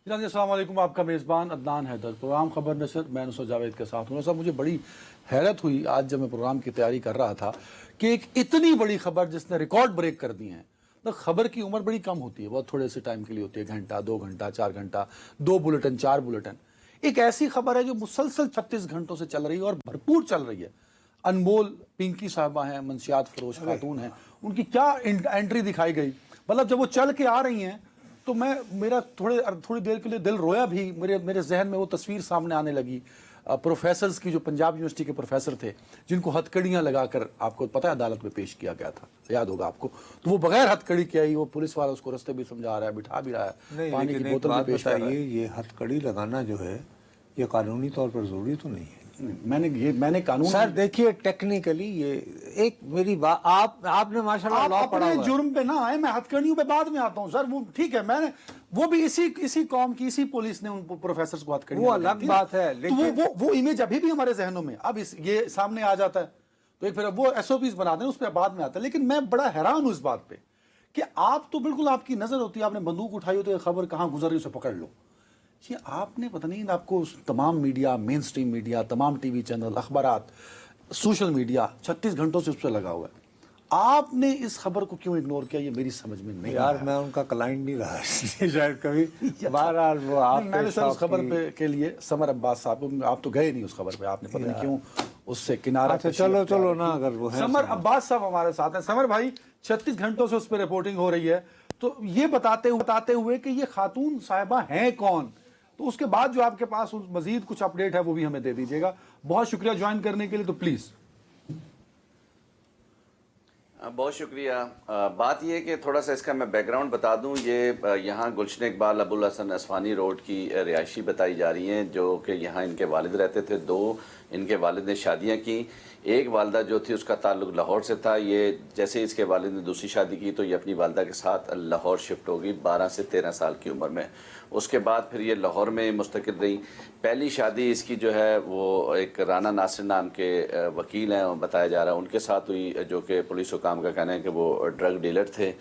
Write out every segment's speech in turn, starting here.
جناب السلام علیکم، آپ کا میزبان عدنان حیدر، پروگرام خبر نشر، میں نصرت جاوید کے ساتھ ہوں۔ صاحب مجھے بڑی حیرت ہوئی آج جب میں پروگرام کی تیاری کر رہا تھا کہ ایک اتنی بڑی خبر جس نے ریکارڈ بریک کر دی ہیں، تو خبر کی عمر بڑی کم ہوتی ہے، بہت تھوڑے سے ٹائم کے لیے ہوتی ہے، گھنٹہ 2 گھنٹہ 4 گھنٹہ 2 بلیٹن 4 بلیٹن۔ ایک ایسی خبر ہے جو مسلسل 36 گھنٹوں سے چل رہی ہے اور بھرپور چل رہی ہے۔ انمول پنکی صاحبہ ہیں، منشیات فروش خاتون ہیں، ان کی کیا انٹری دکھائی گئی، مطلب جب وہ چل کے آ رہی ہیں تو میرا تھوڑی دیر کے لیے دل رویا بھی، میرے ذہن میں وہ تصویر سامنے آنے لگی پروفیسرز کی جو پنجاب یونیورسٹی کے پروفیسر تھے، جن کو ہتھ کڑیاں لگا کر آپ کو پتہ ہے عدالت میں پیش کیا گیا تھا، یاد ہوگا آپ کو، تو وہ بغیر ہتھ کڑی کے آئی، وہ پولیس والا اس کو رستے بھی سمجھا رہا ہے، بٹھا بھی رہا ہے، پانی کی بوتل بھی پیش کر رہا ہے۔ یہ ہتھ کڑی لگانا جو ہے یہ قانونی طور پر ضروری تو نہیں ہے۔ میں نے قانون سر دیکھیے ٹیکنیکلی یہ ایک میری بات، آپ نے ماشاءاللہ لا پڑھا اپنے ہوا ہے۔ جرم پہ نہ آئے، میں ہتھ کڑیوں پہ بعد میں آتا ہوں سر، وہ ٹھیک ہے، میں نے وہ بھی اسی قوم کی اسی پولیس نے ان پروفیسرز کو ہتھ کڑیاں وہ الگ بات ہے، لیکن تو وہ امیج ابھی بھی ہمارے ذہنوں میں، اب یہ سامنے آ جاتا ہے تو ایک پھر وہ ایس او پیز بنا دیں، اس پہ بعد میں آتا ہے۔ لیکن میں بڑا حیران ہوں اس بات پہ کہ آپ تو بالکل، آپ کی نظر ہوتی ہے، آپ نے بندوق اٹھائی ہوتی ہے، خبر کہاں گزر رہی اسے پکڑ لو۔ یہ آپ نے پتہ نہیں، آپ کو تمام میڈیا، مین سٹریم میڈیا، تمام ٹی وی چینل، اخبارات، سوشل میڈیا 36 گھنٹوں سے اس پہ لگا ہوا ہے، آپ نے اس خبر کو کیوں اگنور کیا؟ یہ میری سمجھ میں نہیں یار آیا۔ میں ان کا کلائنٹ نہیں رہا شاید کبھی، بہرحال وہ آپ میں نے سر اس خبر پہ کے لیے سمر عباس صاحب کو، آپ تو گئے نہیں اس خبر پہ، آپ نے پتہ نہیں کیوں اس سے کنارہ اچھا چلو نا، اگر وہ ہے سمر عباس صاحب ہمارے ساتھ ہیں۔ سمر بھائی 36 گھنٹوں سے اس پہ رپورٹنگ ہو رہی ہے، تو یہ بتاتے ہوئے کہ یہ خاتون صاحبہ ہیں کون، تو اس کے بعد جو آپ کے پاس مزید کچھ اپڈیٹ ہے وہ بھی ہمیں دے دیجیے گا۔ بہت شکریہ جوائن کرنے کے لیے، تو پلیز۔ بہت شکریہ۔ بات یہ ہے کہ تھوڑا سا اس کا میں بیک گراؤنڈ بتا دوں، یہ یہاں گلشن اقبال ابوالحسن اسفانی روڈ کی رہائشی بتائی جا رہی ہیں، جو کہ یہاں ان کے والد رہتے تھے۔ 2 ان کے والد نے شادیاں کی، ایک والدہ جو تھی اس کا تعلق لاہور سے تھا، یہ جیسے اس کے والد نے دوسری شادی کی تو یہ اپنی والدہ کے ساتھ لاہور شفٹ ہوگی 12 سے 13 سال کی عمر میں۔ اس کے بعد پھر یہ لاہور میں مستقل رہی۔ پہلی شادی اس کی جو ہے وہ ایک رانا ناصر نام کے وکیل ہیں بتایا جا رہا ہے، ان کے ساتھ ہوئی، جو کہ پولیس حکام کا کہنا ہے کہ وہ ڈرگ ڈیلر تھے،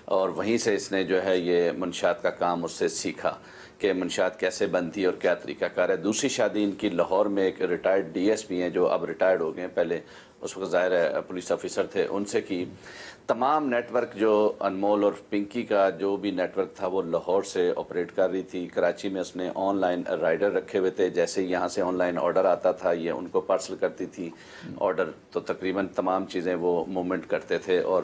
اور وہیں سے اس نے جو ہے یہ منشیات کا کام اس سے سیکھا کہ منشیات کیسے بنتی اور کیا طریقہ کار ہے۔ دوسری شادی ان کی لاہور میں ایک ریٹائرڈ ڈی ایس پی ہیں جو اب ریٹائرڈ ہو گئے ہیں، پہلے اس وقت ظاہر ہے پولیس آفیسر تھے، ان سے کی۔ تمام نیٹ ورک جو انمول اور پنکی کا جو بھی نیٹ ورک تھا وہ لاہور سے آپریٹ کر رہی تھی۔ کراچی میں اس نے آن لائن رائڈر رکھے ہوئے تھے، جیسے یہاں سے آن لائن آرڈر آتا تھا یہ ان کو پارسل کرتی تھی آرڈر، تو تقریباً تمام چیزیں وہ موومنٹ کرتے تھے، اور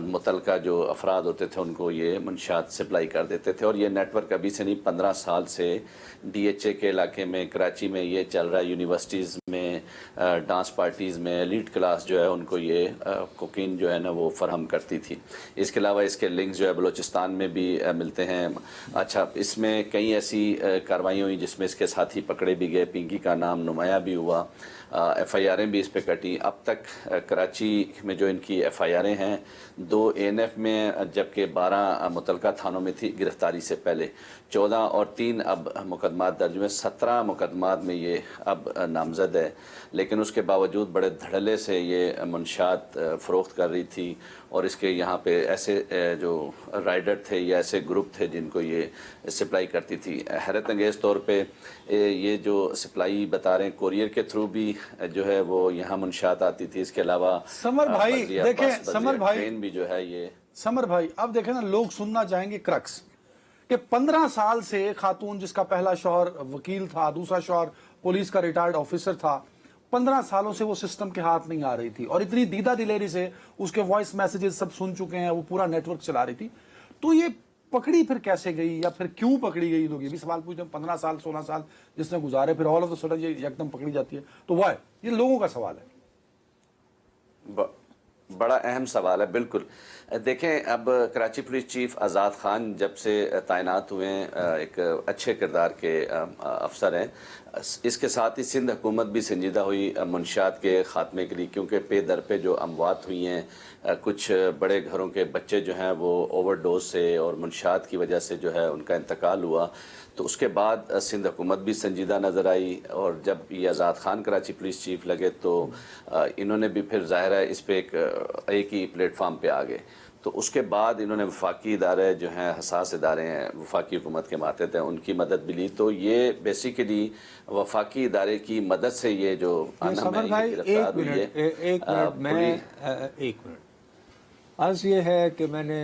متعلقہ جو افراد ہوتے تھے ان کو یہ منشیات سپلائی کر دیتے تھے۔ اور یہ نیٹ ورک ابھی سے نہیں، 15 سال سے ڈی ایچ اے کے علاقے میں کراچی میں یہ چل رہا ہے، یونیورسٹیز میں، ڈانس پارٹیز میں ایلیٹ کلاس جو ہے ان کو یہ کوکین جو ہے نا وہ فراہم کرتی تھی۔ اس کے علاوہ اس کے لنکس جو ہے بلوچستان میں بھی ملتے ہیں۔ اچھا، اس میں کئی ایسی کارروائیاں ہوئی جس میں اس کے ساتھی پکڑے بھی گئے، پنکی کا نام نمایاں بھی ہوا، ایف آئی آریں بھی اس پہ کٹی۔ اب تک کراچی میں جو ان کی ایف آئی آریں ہیں 2 اے این ایف میں، جبکہ 12 متعلقہ تھانوں میں تھی گرفتاری سے پہلے، 14 اور 3 اب مقدمات درج ہوئے، 17 مقدمات میں یہ اب نامزد ہے۔ لیکن اس کے باوجود بڑے دھڑلے سے یہ منشیات فروخت کر رہی تھی، اور اس کے یہاں پہ ایسے جو رائڈر تھے یا ایسے گروپ تھے جن کو یہ سپلائی کرتی تھی۔ حیرت انگیز طور پہ یہ جو سپلائی بتا رہے ہیں کوریئر کے تھرو بھی جو ہے وہ یہاں منشیات آتی تھی۔ اس کے علاوہ سمر بھائی دیکھیں، سمر بھائی ٹرین بھی جو ہے یہ سمر بھائی اب دیکھیں نا، لوگ سننا چاہیں گے کرکس کہ 15 سال سے خاتون جس کا پہلا شوہر وکیل تھا، دوسرا شوہر پولیس کا ریٹائرڈ آفیسر تھا، 15 سالوں سے وہ سسٹم کے ہاتھ نہیں آ رہی تھی، اور اتنی دیدہ دلیری سے اس کے وائس میسیجز سب سن چکے ہیں، وہ پورا نیٹ ورک چلا رہی تھی، تو یہ پکڑی پھر کیسے گئی، یا پھر کیوں پکڑی گئی؟ لوگ یہ بھی سوال پوچھتے ہیں، 15 سال 16 سال جس نے گزارے، پھر آل آف دا سڈن یہ یکدم پکڑی جاتی ہے، تو وائی؟ یہ لوگوں کا سوال ہے۔ بڑا اہم سوال ہے، بالکل۔ دیکھیں، اب کراچی پولیس چیف آزاد خان جب سے تعینات ہوئے ہیں، ایک اچھے کردار کے افسر ہیں۔ اس کے ساتھ ہی سندھ حکومت بھی سنجیدہ ہوئی منشیات کے خاتمے کے لیے، کیونکہ پے در پہ جو اموات ہوئی ہیں، کچھ بڑے گھروں کے بچے جو ہیں وہ اوور ڈوز سے اور منشیات کی وجہ سے جو ہے ان کا انتقال ہوا، تو اس کے بعد سندھ حکومت بھی سنجیدہ نظر آئی، اور جب یہ آزاد خان کراچی پولیس چیف لگے تو انہوں نے بھی پھر ظاہر ہے اس پہ ایک ہی پلیٹ فارم پہ آ گئے۔ تو اس کے بعد انہوں نے وفاقی ادارے جو ہیں حساس ادارے ہیں وفاقی حکومت کے ماتحت ہیں ان کی مدد بھی لی. تو یہ بیسیکلی وفاقی ادارے کی مدد سے یہ جو سمر بھائی ایک منٹ عرض یہ ہے کہ میں نے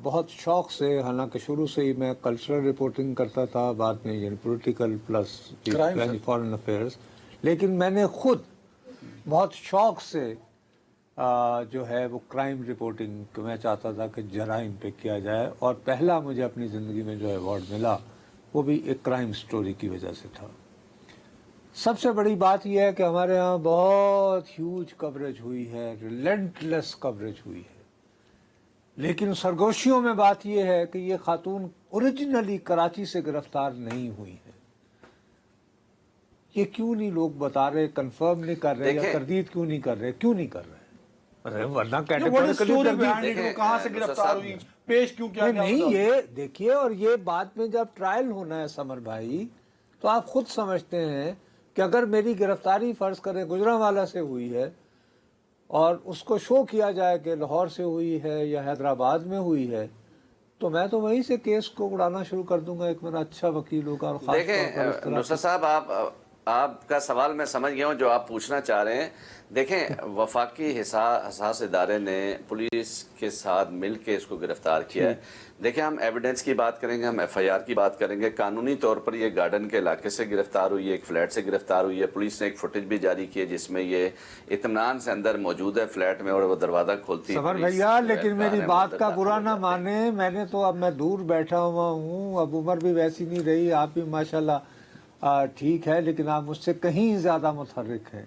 بہت شوق سے، حالانکہ شروع سے ہی میں کلچرل رپورٹنگ کرتا تھا، بعد میں یعنی پولیٹیکل پلس فارن افیئرس، لیکن میں نے خود بہت شوق سے جو ہے وہ کرائم رپورٹنگ میں چاہتا تھا کہ جرائم پہ کیا جائے، اور پہلا مجھے اپنی زندگی میں جو ایوارڈ ملا وہ بھی ایک کرائم سٹوری کی وجہ سے تھا. سب سے بڑی بات یہ ہے کہ ہمارے ہاں بہت ہیوج کوریج ہوئی ہے، ریلنٹلیس کوریج ہوئی ہے، لیکن سرگوشیوں میں بات یہ ہے کہ یہ خاتون اوریجنلی کراچی سے گرفتار نہیں ہوئی ہے. یہ کیوں نہیں لوگ بتا رہے، کنفرم نہیں کر رہے، یا تردید کیوں نہیں کر رہے، کیوں نہیں کر رہے؟ ورنہ کہاں سے گرفتار ہوئی، پیش کیوں کیا گیا؟ نہیں، یہ دیکھیے، اور یہ بعد میں جب ٹرائل ہونا ہے سمر بھائی، تو آپ خود سمجھتے ہیں کہ اگر میری گرفتاری فرض کریں گجرانوالہ سے ہوئی ہے اور اس کو شو کیا جائے کہ لاہور سے ہوئی ہے یا حیدرآباد میں ہوئی ہے، تو میں تو وہیں سے کیس کو اڑانا شروع کر دوں گا. ایک میرا اچھا وکیل ہوگا. اور خاص دیکھیں نصرت صاحب، آپ کا سوال میں سمجھ گیا ہوں جو آپ پوچھنا چاہ رہے ہیں. دیکھیں وفاقی حساس ادارے نے پولیس کے ساتھ مل کے اس کو گرفتار کیا ہے. دیکھیں ہم ایویڈنس کی بات کریں گے، ہم ایف آئی آر کی بات کریں گے. قانونی طور پر یہ گارڈن کے علاقے سے گرفتار ہوئی ہے، ایک فلیٹ سے گرفتار ہوئی ہے. پولیس نے ایک فوٹیج بھی جاری کی ہے جس میں یہ اطمینان سے اندر موجود ہے فلیٹ میں، اور وہ دروازہ کھولتی ہے. سمر بھیا لیکن میری بات کا برا نہ مانے، میں نے تو اب میں دور بیٹھا ہوا ہوں، اب عمر بھی ویسی نہیں رہی، آپ بھی ماشاءاللہ ٹھیک ہے، لیکن آپ مجھ سے کہیں زیادہ متحرک ہیں.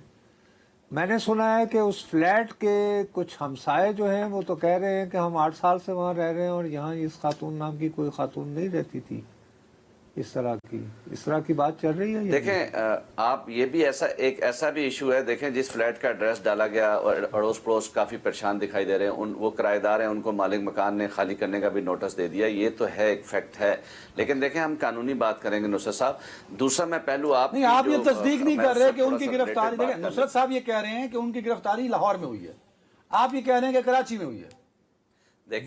میں نے سنا ہے کہ اس فلیٹ کے کچھ ہمسائے جو ہیں وہ تو کہہ رہے ہیں کہ ہم 8 سال سے وہاں رہ رہے ہیں اور یہاں اس خاتون نام کی کوئی خاتون نہیں رہتی تھی. اس طرح کی بات چل رہی ہے. دیکھیں آپ یہ بھی ایسا بھی ایشو ہے. دیکھیں جس فلیٹ کا ایڈریس ڈالا گیا اور اڑوس پڑوس کافی پریشان دکھائی دے رہے ہیں، وہ کرایہ دار ہیں، ان کو مالک مکان نے خالی کرنے کا بھی نوٹس دے دیا. یہ تو ہے، ایک فیکٹ ہے. لیکن دیکھیں ہم قانونی بات کریں گے نصرت صاحب. دوسرا میں پہلو آپ یہ تصدیق نہیں کر رہے کہ ان کی گرفتاری، دیکھیں نصرت صاحب یہ کہہ رہے ہیں کہ ان کی گرفتاری لاہور میں ہوئی ہے، آپ یہ کہہ رہے ہیں کہ کراچی میں ہوئی ہے.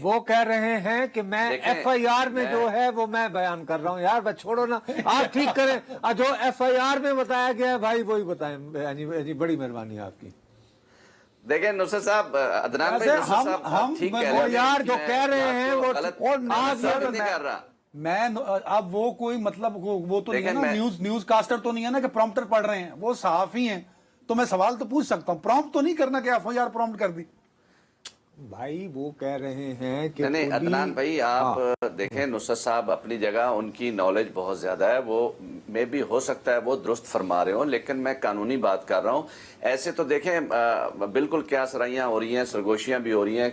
وہ کہہ رہے ہیں کہ میں ایف آئی آر میں جو ہے وہ میں بیان کر رہا ہوں. یار بس چھوڑو نا، آپ ٹھیک کریں، جو ایف آئی آر میں بتایا گیا ہے بھائی وہی بتائیں. بڑی مہربانی آپ کی. دیکھیں نصرت صاحب، عدنان بھائی، نصرت صاحب ٹھیک کہہ رہے ہیں. یار جو کہہ رہے ہیں وہ نہیں کر رہا. میں اب وہ کوئی مطلب وہ تو نہیں ہے نا، نیوز کاسٹر تو نہیں ہے نا کہ پرومپٹر پڑھ رہے ہیں، وہ صحافی ہیں. تو میں سوال تو پوچھ سکتا ہوں، پرومپٹ تو نہیں کرنا کہ ایف آئی آر پرومپٹ کر دی. بھائی وہ کہہ رہے ہیں کہ نہیں عدنان بھائی، آپ دیکھیں نصرت صاحب اپنی جگہ ان کی نالج بہت زیادہ ہے، وہ میں بھی ہو سکتا ہے وہ درست فرما رہے ہوں، لیکن میں قانونی بات کر رہا ہوں. ایسے تو دیکھیں بالکل کیا سرائیاں ہو رہی ہیں، سرگوشیاں بھی ہو رہی ہیں.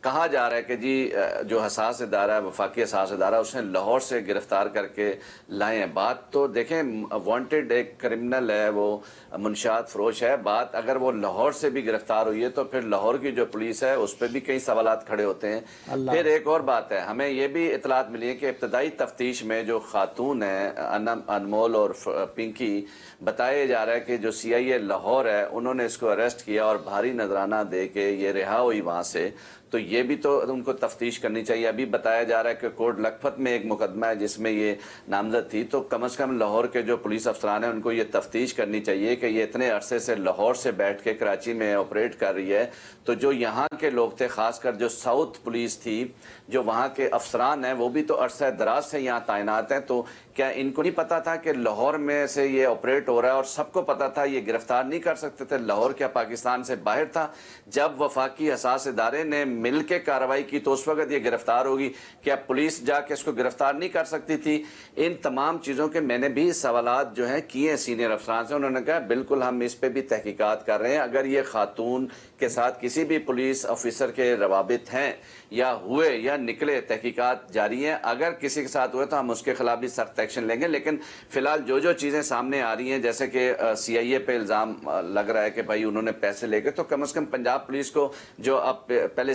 کہا جا رہا ہے کہ جی جو حساس ادارہ ہے، وفاقی حساس ادارہ، اس نے لاہور سے گرفتار کر کے لائے ہیں. بات تو دیکھیں وانٹڈ ایک کرمنل ہے، وہ منشیات فروش ہے. بات اگر وہ لاہور سے بھی گرفتار ہوئی ہے تو پھر لاہور کی جو پولیس ہے اس پہ بھی کئی سوالات کھڑے ہوتے ہیں. پھر ایک اور بات ہے، ہمیں یہ بھی اطلاعات ملی ہے کہ ابتدائی تفتیش میں جو خاتون ہیں انمول اور پنکی، بتایا جا رہا ہے کہ جو سی آئی اے لاہور ہے انہوں نے اس کو اریسٹ کیا اور بھاری نذرانہ دے کے یہ رہا ہوئی وہاں سے. تو یہ بھی تو ان کو تفتیش کرنی چاہیے. ابھی بتایا جا رہا ہے کہ کوٹ لکھپت میں ایک مقدمہ ہے جس میں یہ نامزد تھی. تو کم از کم لاہور کے جو پولیس افسران ہیں ان کو یہ تفتیش کرنی چاہیے کہ یہ اتنے عرصے سے لاہور سے بیٹھ کے کراچی میں آپریٹ کر رہی ہے. تو جو یہاں کے لوگ تھے، خاص کر جو ساؤتھ پولیس تھی، جو وہاں کے افسران ہیں، وہ بھی تو عرصہ دراز سے یہاں تعینات ہیں. تو کیا ان کو نہیں پتا تھا کہ لاہور میں سے یہ آپریٹ ہو رہا ہے؟ اور سب کو پتا تھا یہ گرفتار نہیں کر سکتے تھے. لاہور کیا پاکستان سے باہر تھا؟ جب وفاقی حساس ادارے نے مل کے کارروائی کی تو اس وقت یہ گرفتار ہوگی. کیا پولیس جا کے اس کو گرفتار نہیں کر سکتی تھی؟ ان تمام چیزوں کے میں نے بھی سوالات جو ہیں کیے ہیں سینئر افسران سے. انہوں نے کہا بالکل ہم اس پہ بھی تحقیقات کر رہے ہیں. اگر یہ خاتون کے ساتھ کسی بھی پولیس آفیسر کے روابط ہیں یا ہوئے یا نکلے، تحقیقات جاری ہیں. اگر کسی کے ساتھ ہوئے تو ہم اس کے خلاف بھی سخت ایکشن لیں گے. لیکن فی الحال جو چیزیں سامنے آ رہی ہیں، جیسے کہ سی آئی اے پہ الزام لگ رہا ہے کہ بھائی انہوں نے پیسے لے کے، تو کم از کم پنجاب پولیس کو جو اب پہلے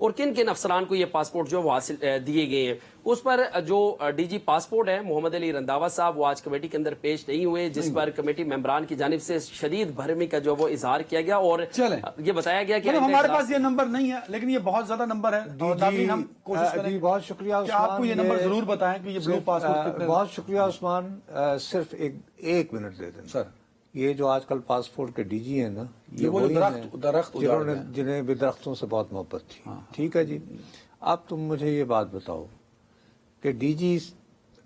اور کن کن افسران کو یہ پاسپورٹ جو وہ حاصل دیے گئے ہیں. اس پر جو ڈی جی پاسپورٹ ہے محمد علی رنداوا صاحب وہ آج کمیٹی کے اندر پیش نہیں ہوئے, جس پر کمیٹی ممبران کی جانب سے شدید برہمی کا جو وہ اظہار کیا گیا اور یہ بتایا گیا کہ ہمارے پاس یہ نمبر نہیں ہے لیکن یہ بہت زیادہ نمبر ہے. ہم کوشش کریں بہت شکریہ کہ آپ کو یہ نمبر ضرور بتائیں کہ یہ بلو پاسپورٹ کتنے. بہت شکریہ عثمان, صرف ایک منٹ دے دیں سر. یہ جو آج کل پاسپورٹ کے ڈی جی ہیں نا, یہ وہ وہی درخت ہیں جنہیں بھی درختوں سے بہت محبت تھی. ٹھیک ہے جی, اب تم مجھے یہ بات بتاؤ کہ ڈی جی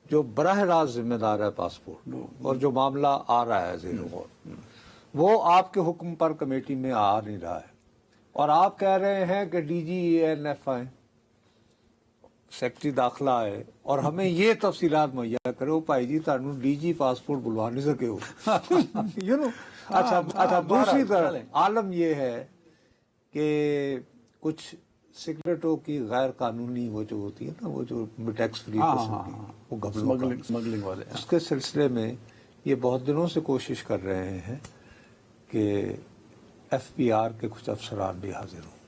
جو براہ راست ذمہ دار ہے پاسپورٹ اور جو معاملہ آ رہا ہے زیر غور, وہ آپ کے حکم پر کمیٹی میں آ نہیں رہا ہے, اور آپ کہہ رہے ہیں کہ ڈی جی این ایف آئے, سیکٹری داخلہ آئے اور ہمیں یہ تفصیلات مہیا کرو. بھائی جی تانوں ڈی جی پاسپورٹ بلوا نہیں سکے ہو. You know. اچھا دوسری طرف عالم یہ ہے کہ کچھ سگریٹوں کی غیر قانونی وہ جو ہوتی ہے نا, وہ جو ٹیکس فری قسم کی, وہ اسمگلنگ والے, اس کے سلسلے میں یہ بہت دنوں سے کوشش کر رہے ہیں کہ ایف پی آر کے کچھ افسران بھی حاضر ہوں.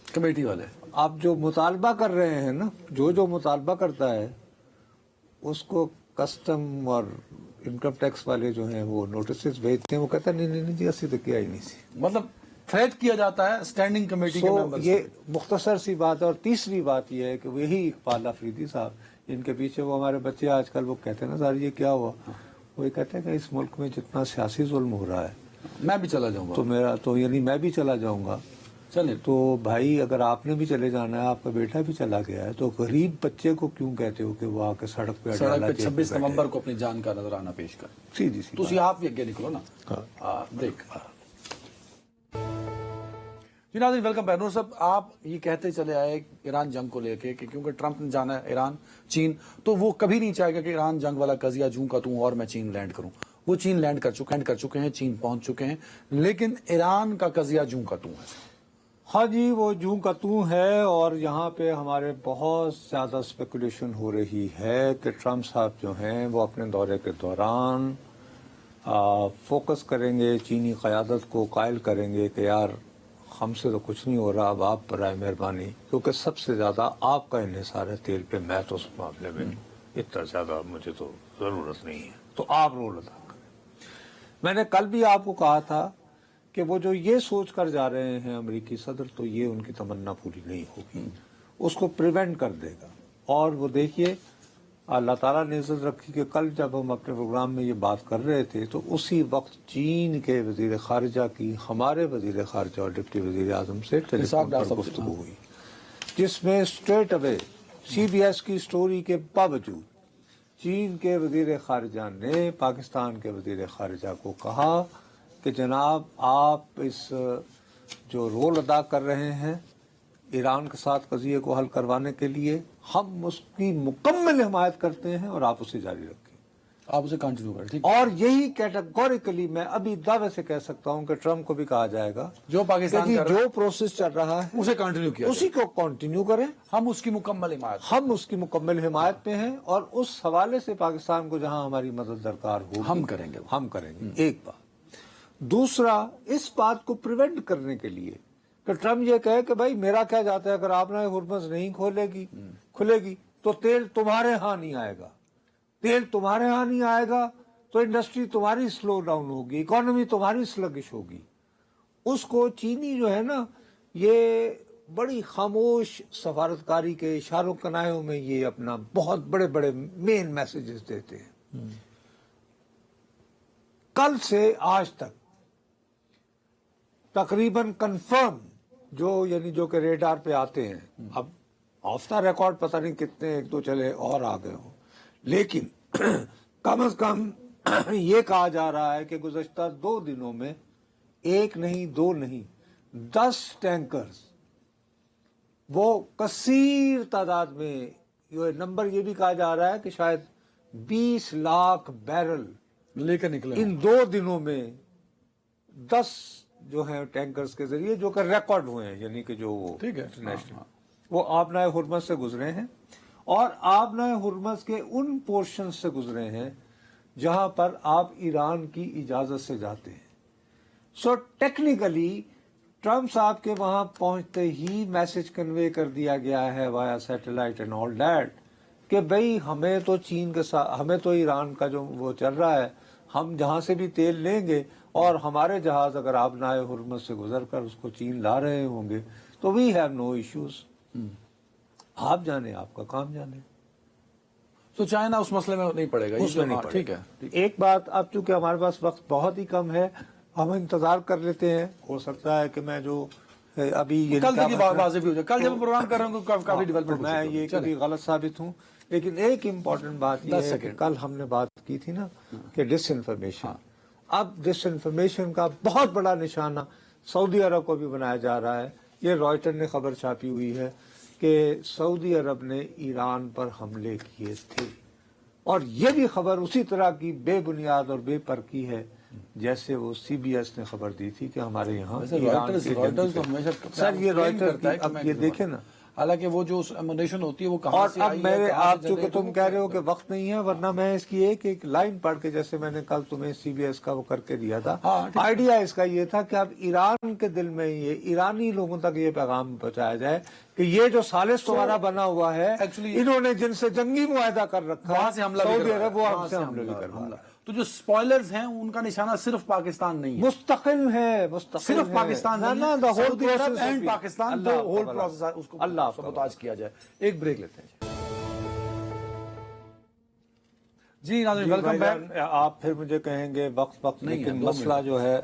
کمیٹی والے آپ جو مطالبہ کر رہے ہیں نا, جو مطالبہ کرتا ہے اس کو کسٹم اور انکم ٹیکس والے جو ہیں وہ نوٹسز بھیجتے ہیں, وہ کہتا ہے نہیں جی اسی تو کیا ہی نہیں سی. مطلب تھریٹ کیا جاتا ہے اسٹینڈنگ کمیٹی کے ممبر. یہ مختصر سی بات ہے. اور تیسری بات یہ ہے کہ وہی اقبال افریدی صاحب جن کے پیچھے وہ ہمارے بچے آج کل وہ کہتے ہیں نا سر یہ کیا ہوا, وہ یہ کہتے ہیں کہ اس ملک میں جتنا سیاسی ظلم ہو رہا ہے میں بھی چلا جاؤں گا, تو یعنی میں بھی چلا جاؤں گا. چلے تو بھائی اگر آپ نے بھی چلے جانا ہے, آپ کا بیٹا بھی چلا گیا ہے, تو غریب بچے کو کیوں کہتے ہو کہ وہ آ کے سڑک پہ 26 نومبر کو اپنی جان کا نظرانہ پیش کر. سیدھی سی تسی آپ بھی اگے نکلو نا. دیکھ جی ناظرین, ویلکم بیک. نور صاحب آپ یہ کہتے چلے آئے ایران جنگ کو لے کے کہ کیونکہ ٹرمپ نے جانا ہے ایران چین, تو وہ کبھی نہیں چاہے گا کہ ایران جنگ والا قضیہ جوں کا توں اور میں چین لینڈ کروں. وہ چین لینڈ کر چکے ہیں, چین پہنچ چکے ہیں, لیکن ایران کا قضیہ جوں کا توں ہے. ہاں جی, وہ جوں کا توں ہے. اور یہاں پہ ہمارے بہت زیادہ اسپیکولیشن ہو رہی ہے کہ ٹرمپ صاحب جو ہیں وہ اپنے دورے کے دوران فوکس کریں گے, چینی قیادت کو قائل کریں گے کہ یار ہم سے تو کچھ نہیں ہو رہا, اب آپ برائے مہربانی, کیونکہ سب سے زیادہ آپ کا انحصار ہے تیل پہ, میں تو اس معاملے میں اتنا زیادہ مجھے تو ضرورت نہیں ہے, تو آپ رول ادا کریں. میں نے کل بھی آپ کو کہا تھا کہ وہ جو یہ سوچ کر جا رہے ہیں امریکی صدر, تو یہ ان کی تمنا پوری نہیں ہوگی, اس کو پریونٹ کر دے گا. اور وہ دیکھیے اللہ تعالیٰ نے عزت رکھی کہ کل جب ہم اپنے پروگرام میں یہ بات کر رہے تھے تو اسی وقت چین کے وزیر خارجہ کی ہمارے وزیر خارجہ اور ڈپٹی وزیر اعظم سے ٹیلی فون پر گفتگو ہوئی, جس میں اسٹریٹ اوے سی بی ایس کی سٹوری کے باوجود چین کے وزیر خارجہ نے پاکستان کے وزیر خارجہ کو کہا کہ جناب آپ اس جو رول ادا کر رہے ہیں ایران کے ساتھ قضیے کو حل کروانے کے لیے, ہم اس کی مکمل حمایت کرتے ہیں اور آپ اسے جاری رکھیں, آپ اسے کنٹینیو کریں. ٹھیک, اور یہی کیٹیگوریکلی میں ابھی دعوے سے کہہ سکتا ہوں کہ ٹرمپ کو بھی کہا جائے گا جو پاکستان کہ جو پروسیس چل رہا ہے اسے کنٹینیو کیا, اسی کو کنٹینیو کریں. ہم اس کی مکمل حمایت, ہم اس کی مکمل حمایت میں ہیں, اور اس حوالے سے پاکستان کو جہاں ہماری مدد درکار ہوگی ہم کریں گے. ہم کریں گے. ایک بات. دوسرا, اس بات کو پریونٹ کرنے کے لیے کہ ٹرمپ یہ کہے کہ بھائی میرا کیا جاتا ہے, اگر آپ نے ہرمز نہیں کھلے گی تو تیل تمہارے ہاں نہیں آئے گا, تیل تمہارے ہاں نہیں آئے گا تو انڈسٹری تمہاری سلو ڈاؤن ہوگی, اکانومی تمہاری سلگش ہوگی. اس کو چینی جو ہے نا یہ بڑی خاموش سفارتکاری کے اشاروں کنایوں میں یہ اپنا بہت بڑے بڑے مین میسیجز دیتے ہیں. کل سے آج تک تقریباً کنفرم جو کہ ریڈار پہ آتے ہیں, اب آف دا ریکارڈ پتہ نہیں کتنے, ایک دو چلے اور آ گئے ہوں, لیکن کم از کم یہ کہا جا رہا ہے کہ گزشتہ 2 دنوں میں 1 نہیں 2 نہیں 10 ٹینکرز, وہ کثیر تعداد میں, یہ نمبر یہ بھی کہا جا رہا ہے کہ شاید 20 لاکھ بیرل لے کر نکلے ان 2 دنوں میں 10 جو ہیں ٹینکرز کے ذریعے, جو کہ ریکارڈ ہوئے ہیں, یعنی کہ جو ٹھیک ہے انٹرنیشنل وہ آبنائے ہرمز سے گزرے ہیں, اور آبنائے ہرمز کے ان پورشن سے گزرے ہیں جہاں پر آپ ایران کی اجازت سے جاتے ہیں. سو ٹیکنیکلی ٹرمپ صاحب کے وہاں پہنچتے ہی میسج کنوے کر دیا گیا ہے وایا سیٹلائٹ اینڈ آل دیٹ کہ بھئی ہمیں تو چین کے ساتھ، ہمیں تو ایران کا جو وہ چل رہا ہے، ہم جہاں سے بھی تیل لیں گے اور ہمارے جہاز اگر آپ نائے حرمت سے گزر کر اس کو چین لا رہے ہوں گے تو وی ہیو نو ایشوز. آپ جانے، آپ کا کام جانے. تو چائنا اس مسئلے میں نہیں پڑے گا. اس میں نہیں پڑے ٹھیک گا. ہے. ایک بات، اب چونکہ ہمارے پاس وقت بہت ہی کم ہے، ہم انتظار کر لیتے ہیں. ہو سکتا ہے کہ میں جو ابھی یہ کل تک یہ واضح بھی ہو جائے. کل جب پروگرام کر رہے ہوں گے کافی ڈیولپمنٹ میں یہ کبھی غلط ثابت ہوں. لیکن ایک امپورٹنٹ بات یہ ہے کہ کل ہم نے بات کی تھی نا کہ ڈس انفارمیشن. اب ڈس انفارمیشن کا بہت بڑا نشانہ سعودی عرب کو بھی بنایا جا رہا ہے. یہ رائٹر نے خبر چھاپی ہوئی ہے کہ سعودی عرب نے ایران پر حملے کیے تھے، اور یہ بھی خبر اسی طرح کی بے بنیاد اور بے پر کی ہے جیسے وہ سی بی ایس نے خبر دی تھی کہ ہمارے یہاں ایران سر یہ رائٹر کی. اب یہ دیکھیں نا، حالانکہ وہ جو امونیشن ہوتی ہے وہ کہاں اور سے اب آئی ہے، میں کہاں آپ سے چونکہ جنریٹ تم کہہ رہے ہو کہ وقت نہیں ہے، ورنہ میں اس کی ایک ایک لائن پڑھ کے، جیسے میں نے کل تمہیں سی بی ایس کا وہ کر کے دیا تھا، آئیڈیا اس کا یہ تھا کہ اب ایران کے دل میں یہ ایرانی لوگوں تک یہ پیغام پہنچایا جائے کہ یہ جو سالس تمہارا بنا ہوا ہے، انہوں نے جن سے جنگی معاہدہ کر رکھا وہاں سے حملہ سعودی عرب، وہ ہم سے حملہ بھی کر رہا ہے. تو جو سپوائلرز ہیں ان کا نشانہ صرف پاکستان نہیں ہے، مستقل ہے، مستقل صرف پاکستان نہیں ہے، the whole Saudi Arab process and of- Pakistan, Allah جو آپ ہول کا پروسیس ہے اس کو اللہ آپ کا سبوتاج کیا جائے. ایک بریک لیتے ہیں. جی ناظرین ویلکم بیک. آپ پھر مجھے کہیں گے وقت نہیں ہے، لیکن 2 مسئلہ جو ہے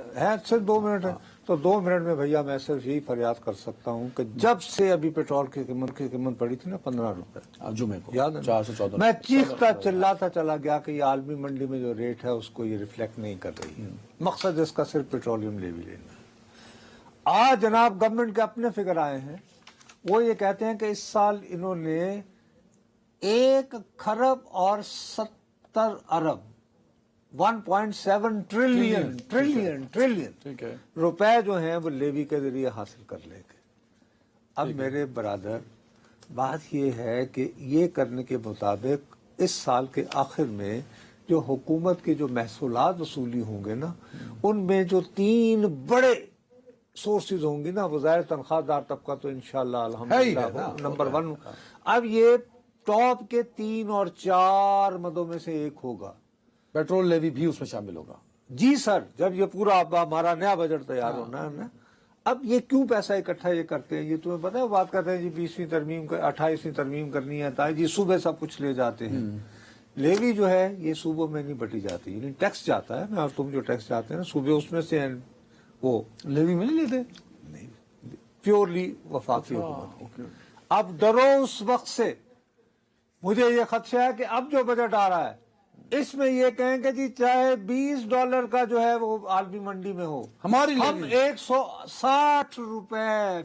صرف 2 منٹ ہے، تو 2 منٹ میں بھیا میں صرف یہی فریاد کر سکتا ہوں کہ جب سے ابھی پیٹرول کی قیمت پڑی تھی نا 15 روپے، جمعے کو یاد ہے 414 میں چیختا چلاتا چلا گیا کہ یہ عالمی منڈی میں جو ریٹ ہے اس کو یہ ریفلیکٹ نہیں کر رہی ہے. مقصد اس کا صرف پیٹرولیم لیوی لینا ہے. آج جناب گورنمنٹ کے اپنے فگر آئے ہیں، وہ یہ کہتے ہیں کہ اس سال انہوں نے 1 کھرب اور 70 ارب 1.7 ٹریلین ٹھیک ہے. روپے جو ہیں وہ لیوی کے ذریعے حاصل کر لیں گے. اب میرے برادر بات یہ ہے کہ یہ کرنے کے مطابق اس سال کے آخر میں جو حکومت کے جو محصولات وصولی ہوں گے نا، ان میں جو 3 بڑے سورسز ہوں گی نا، وہ ظاہر تنخواہ دار طبقہ تو انشاءاللہ الحمدللہ نمبر 1. اب یہ ٹاپ کے 3 اور 4 مدوں میں سے ایک ہوگا. پیٹرول لیوی بھی اس میں شامل ہوگا. جی سر، جب یہ پورا ہمارا نیا بجٹ تیار ہونا ہے نا. اب یہ کیوں پیسہ اکٹھا یہ کرتے ہیں؟ یہ تمہیں پتہ ہے، بات کرتے ہیں جی 20ویں ترمیم 28ویں ترمیم کرنی ہے تا جی صوبے سب کچھ لے جاتے ہیں. لیوی جو ہے یہ صوبوں میں نہیں بٹی جاتی، یعنی ٹیکس جاتا ہے. اور تم جو ٹیکس جاتے ہیں نا صوبے، اس میں سے وہ لیوی میں نہیں لیتے، پیورلی وفاقی حکومت. اب ڈرو اس وقت سے، مجھے یہ خدشہ ہے کہ اب جو بجٹ آ رہا ہے اس میں یہ کہیں کہ جی چاہے $20 کا جو ہے وہ عالمی منڈی میں ہو، ہماری ہم 160 روپے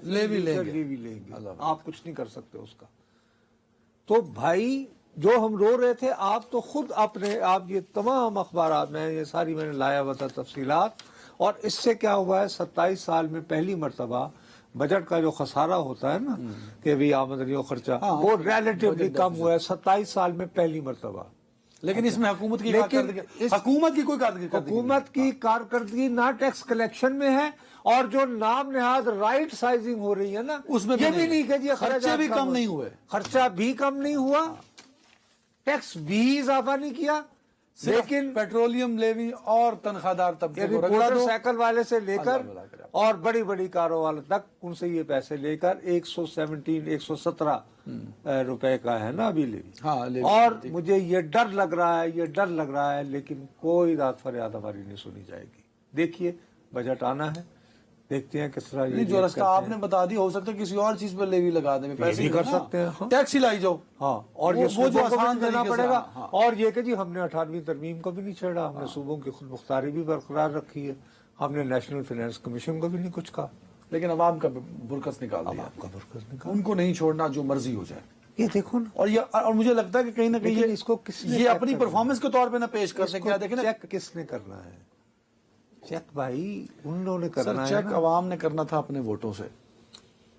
لیوی لیں گے. آپ کچھ نہیں کر سکتے اس کا. تو بھائی جو ہم رو رہے تھے، آپ تو خود اپنے آپ یہ تمام اخبارات میں یہ ساری میں نے لایا ہوا تھا تفصیلات. اور اس سے کیا ہوا ہے، 27 سال میں پہلی مرتبہ بجٹ کا جو خسارہ ہوتا ہے نا کہ بھی آمدنی و خرچہ، وہ ریلیٹیولی کم ہوا ہے 27 سال میں پہلی مرتبہ. لیکن اس میں حکومت کی کوئی حکومت کی کارکردگی نہ ٹیکس کلیکشن میں ہے، اور جو نام نہاد رائٹ سائزنگ ہو رہی ہے نا اس میں یہ بھی نہیں کہ جی خرچے بھی کم نہیں ہوئے، خرچہ بھی کم نہیں ہوا، ٹیکس بھی اضافہ نہیں کیا. لیکن پیٹرولیم لیوی اور تنخواہ دار طبقے کو موٹر سائیکل والے سے لے کر اور بڑی بڑی کاروں والے تک، ان سے یہ پیسے لے کر 117 روپے کا ہے نا ابھی لیوی. اور مجھے یہ ڈر لگ رہا ہے لیکن کوئی داد فریاد ہماری نہیں سنی جائے گی. دیکھیے بجٹ آنا ہے، دیکھتے ہیں کس طرح یہ جو رستہ آپ نے بتا دی، ہو سکتا ہے کسی اور چیز پر لیوی لگا دیں، پیسے بھی کر سکتے ہیں، ٹیکس ہی لائی جاؤ. ہاں، اور یہ وہ جو آسان دینا طریقے پڑے گا. سے. اور یہ کہ جی ہم نے 18ویں ترمیم کو بھی نہیں چھیڑا، ہم نے صوبوں کی خود مختاری بھی برقرار رکھی ہے، ہم نے نیشنل فائنانس کمیشن کو بھی نہیں کچھ کہا. لیکن عوام کا برکس نکال دیا، آپ کا برکت نکال، ان کو نہیں چھوڑنا، جو مرضی ہو جائے. یہ دیکھو نا. اور مجھے لگتا ہے کہ کہیں نہ کہیں اس کو کس نے یہ اپنی پرفارمنس کے طور پہ نہ پیش کر سکے. دیکھیں نا، چیک کس نے کرنا ہے؟ چیک بھائی انہوں نے کرنا ہے. چیک عوام نے کرنا تھا اپنے ووٹوں سے.